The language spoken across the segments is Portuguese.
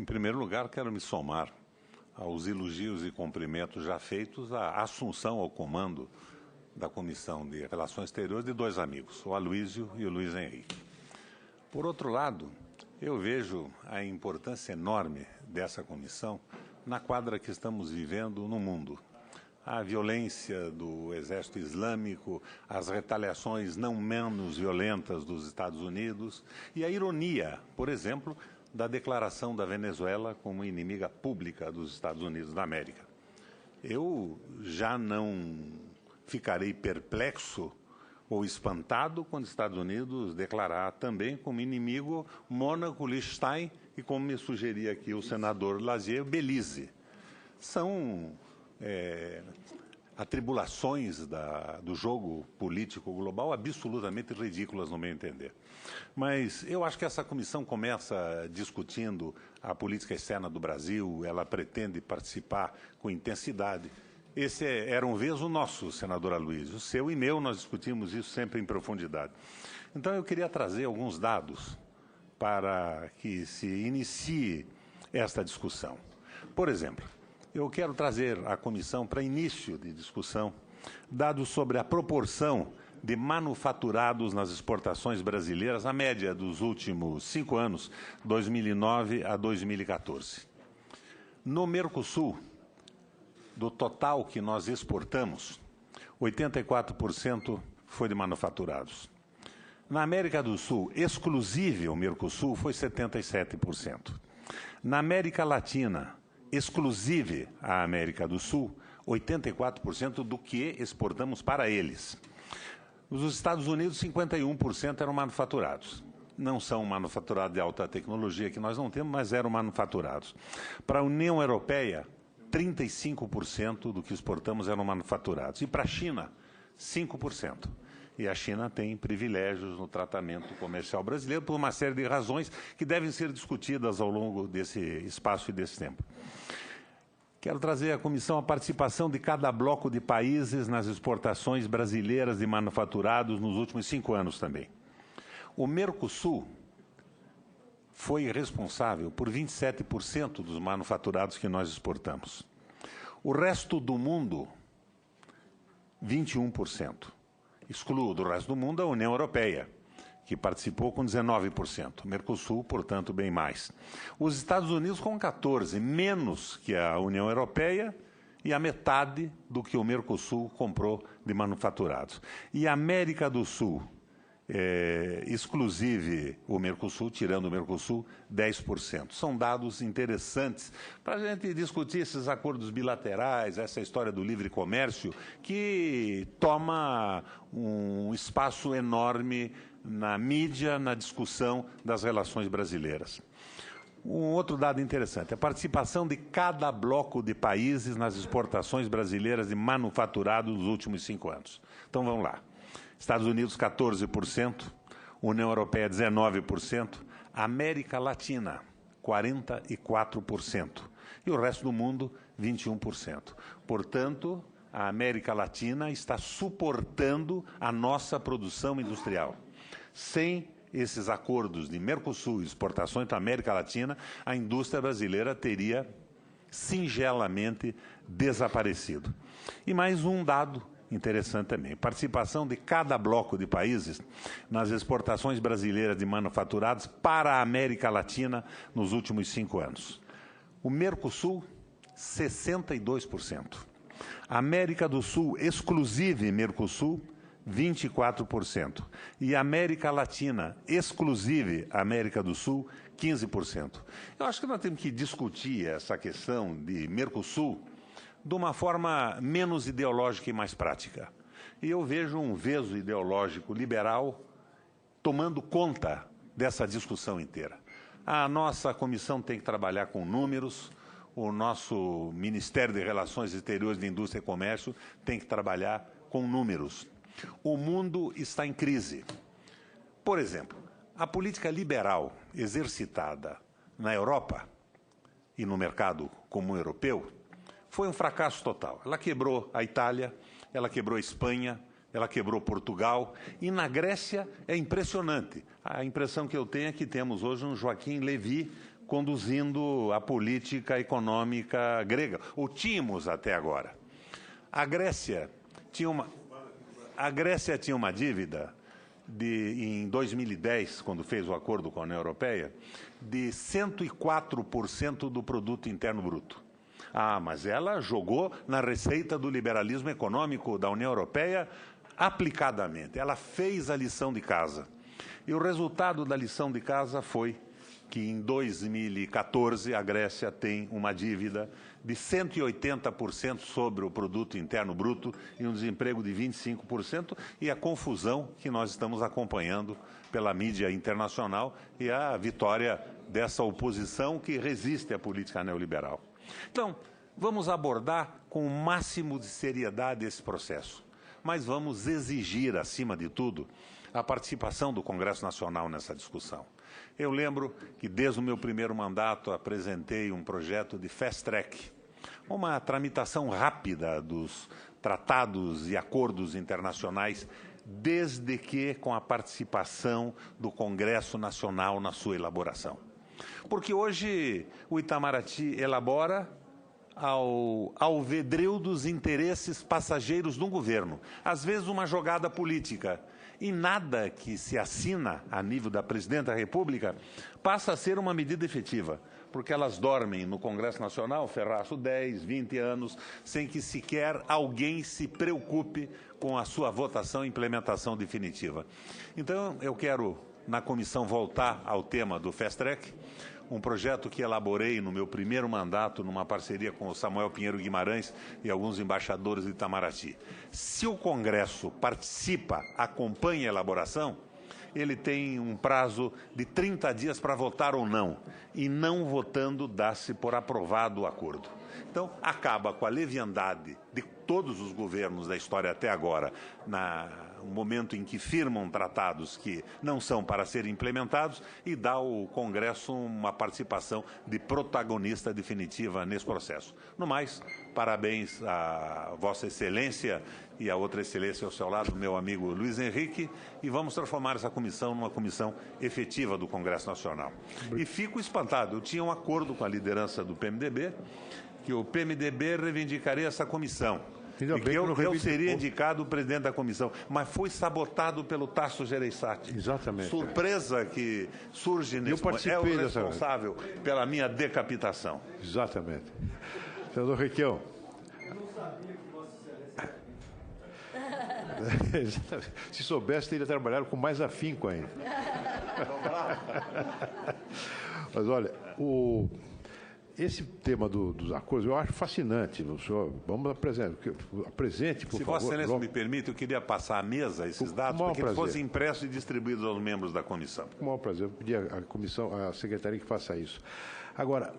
Em primeiro lugar, quero me somar aos elogios e cumprimentos já feitos à assunção ao comando da Comissão de Relações Exteriores de dois amigos, o Aloísio e o Luiz Henrique. Por outro lado, eu vejo a importância enorme dessa comissão na quadra que estamos vivendo no mundo. A violência do exército islâmico, as retaliações não menos violentas dos Estados Unidos e a ironia, por exemplo, da declaração da Venezuela como inimiga pública dos Estados Unidos da América. Eu já não ficarei perplexo ou espantado quando os Estados Unidos declarar também como inimigo Mônaco, Liechtenstein e, como me sugeria aqui o senador Lazier, Belize. São atribulações do jogo político global absolutamente ridículas, no meu entender. Mas eu acho que essa comissão começa discutindo a política externa do Brasil, ela pretende participar com intensidade. Esse era um vez o nosso, senador Aloísio. O seu e meu, nós discutimos isso sempre em profundidade. Então, eu queria trazer alguns dados para que se inicie esta discussão. Por exemplo, eu quero trazer à comissão, para início de discussão, dados sobre a proporção de manufaturados nas exportações brasileiras, a média dos últimos 5 anos, 2009 a 2014. No Mercosul, do total que nós exportamos, 84% foi de manufaturados. Na América do Sul, exclusive o Mercosul, foi 77%. Na América Latina, exclusive a América do Sul, 84% do que exportamos para eles. Nos Estados Unidos, 51% eram manufaturados. Não são manufaturados de alta tecnologia, que nós não temos, mas eram manufaturados. Para a União Europeia, 35% do que exportamos eram manufaturados. E para a China, 5%. E a China tem privilégios no tratamento comercial brasileiro por uma série de razões que devem ser discutidas ao longo desse espaço e desse tempo. Quero trazer à comissão a participação de cada bloco de países nas exportações brasileiras de manufaturados nos últimos 5 anos também. O Mercosul foi responsável por 27% dos manufaturados que nós exportamos. O resto do mundo, 21%. Excluo do resto do mundo a União Europeia, que participou com 19%. Mercosul, portanto, bem mais. Os Estados Unidos com 14%, menos que a União Europeia e a metade do que o Mercosul comprou de manufaturados. E a América do Sul, exclusive o Mercosul, tirando o Mercosul, 10%. São dados interessantes para a gente discutir esses acordos bilaterais, essa história do livre comércio, que toma um espaço enorme na mídia, na discussão das relações brasileiras. Um outro dado interessante, a participação de cada bloco de países nas exportações brasileiras de manufaturados nos últimos 5 anos. Então, vamos lá. Estados Unidos, 14%, União Europeia, 19%, América Latina, 44%, e o resto do mundo, 21%. Portanto, a América Latina está suportando a nossa produção industrial. Sem esses acordos de Mercosul e exportações da América Latina, a indústria brasileira teria singelamente desaparecido. E mais um dado interessante também, participação de cada bloco de países nas exportações brasileiras de manufaturados para a América Latina nos últimos 5 anos. O Mercosul, 62%. América do Sul, exclusive Mercosul, 24%. E América Latina, exclusive América do Sul, 15%. Eu acho que nós temos que discutir essa questão de Mercosul de uma forma menos ideológica e mais prática. E eu vejo um veso ideológico liberal tomando conta dessa discussão inteira. A nossa comissão tem que trabalhar com números, o nosso Ministério de Relações Exteriores de Indústria e Comércio tem que trabalhar com números. O mundo está em crise. Por exemplo, a política liberal exercitada na Europa e no mercado comum europeu foi um fracasso total. Ela quebrou a Itália, ela quebrou a Espanha, ela quebrou Portugal, e na Grécia é impressionante. A impressão que eu tenho é que temos hoje um Joaquim Levy conduzindo a política econômica grega, ou tínhamos até agora. A Grécia tinha uma dívida em 2010, quando fez o acordo com a União Europeia, de 104% do produto interno bruto. Ah, mas ela jogou na receita do liberalismo econômico da União Europeia aplicadamente. Ela fez a lição de casa. E o resultado da lição de casa foi que em 2014 a Grécia tem uma dívida de 180% sobre o produto interno bruto e um desemprego de 25% e a confusão que nós estamos acompanhando pela mídia internacional e a vitória dessa oposição que resiste à política neoliberal. Então, vamos abordar com o máximo de seriedade esse processo, mas vamos exigir, acima de tudo, a participação do Congresso Nacional nessa discussão. Eu lembro que, desde o meu primeiro mandato, apresentei um projeto de fast track, uma tramitação rápida dos tratados e acordos internacionais, desde que com a participação do Congresso Nacional na sua elaboração. Porque hoje o Itamaraty elabora ao alvedrio dos interesses passageiros do governo, às vezes uma jogada política, e nada que se assina a nível da Presidenta da República passa a ser uma medida efetiva, porque elas dormem no Congresso Nacional, Ferraço, 10, 20 anos, sem que sequer alguém se preocupe com a sua votação e implementação definitiva. Então, eu quero, na comissão, voltar ao tema do Fast Track, um projeto que elaborei no meu primeiro mandato, numa parceria com o Samuel Pinheiro Guimarães e alguns embaixadores de Itamaraty. Se o Congresso participa, acompanha a elaboração, ele tem um prazo de 30 dias para votar ou não, e não votando dá-se por aprovado o acordo. Então, acaba com a leviandade de todos os governos da história até agora, no momento em que firmam tratados que não são para serem implementados, e dá ao Congresso uma participação de protagonista definitiva nesse processo. No mais, parabéns a Vossa Excelência e a outra excelência ao seu lado, meu amigo Luiz Henrique, e vamos transformar essa comissão numa comissão efetiva do Congresso Nacional. E fico espantado, eu tinha um acordo com a liderança do PMDB, que o PMDB reivindicaria essa comissão, e que eu seria indicado o presidente da comissão, mas foi sabotado pelo Tasso Gereissati. Exatamente. Surpresa que surge nesse momento. É o responsável pela minha decapitação. Exatamente. Senador Requião. Eu não sabia que Vossa Excelência... Se soubesse, teria trabalhado com mais afinco ainda. Mas, olha, esse tema dos acordos eu acho fascinante. O senhor, vamos apresente, por favor. Se Vossa Excelência me permite, eu queria passar à mesa esses dados para que eles fossem impressos e distribuídos aos membros da comissão. Com o maior prazer. Eu pedi à comissão, à secretaria que faça isso. Agora,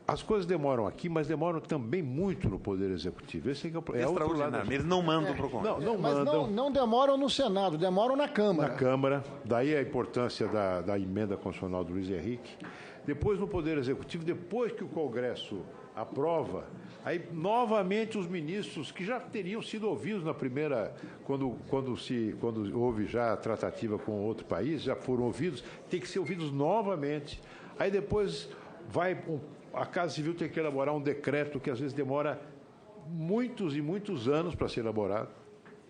as coisas demoram aqui, mas demoram também muito no Poder Executivo. Esse é outro lado. Eles não mandam para o Congresso. Não demoram no Senado, demoram na Câmara. Na Câmara. Daí a importância da emenda constitucional do Luiz Henrique. Depois, no Poder Executivo, depois que o Congresso aprova, aí novamente os ministros que já teriam sido ouvidos na primeira, quando houve já a tratativa com outro país, já foram ouvidos, tem que ser ouvidos novamente. Aí depois a Casa Civil tem que elaborar um decreto que às vezes demora muitos e muitos anos para ser elaborado,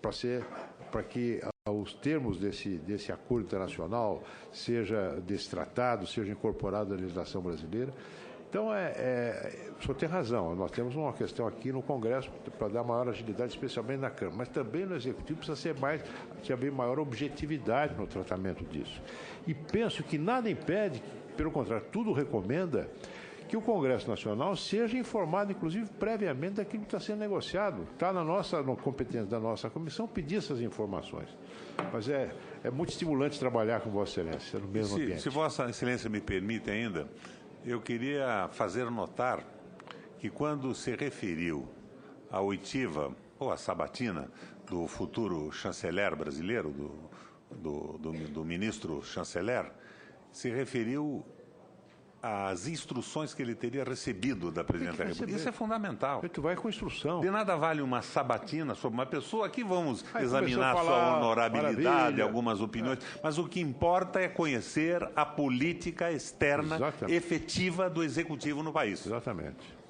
para que os termos desse acordo internacional, desse tratado, seja incorporado à legislação brasileira. Então, o senhor tem razão, nós temos uma questão aqui no Congresso para dar maior agilidade, especialmente na Câmara, mas também no Executivo precisa haver maior objetividade no tratamento disso. E penso que nada impede, pelo contrário, tudo recomenda que o Congresso Nacional seja informado, inclusive, previamente daquilo que está sendo negociado. Está na competência da nossa comissão pedir essas informações. Mas é muito estimulante trabalhar com Vossa Excelência no mesmo ambiente. Se Vossa Excelência me permite ainda, eu queria fazer notar que quando se referiu à oitiva, ou à sabatina, do futuro chanceler brasileiro, do ministro chanceler, se referiu as instruções que ele teria recebido da Presidente da República. Isso é fundamental. Tu vai com instrução. De nada vale uma sabatina sobre uma pessoa. Aqui vamos Aí examinar começou a sua falar, honorabilidade, maravilha. algumas opiniões, mas o que importa é conhecer a política externa Exatamente. efetiva do Executivo no país. Exatamente.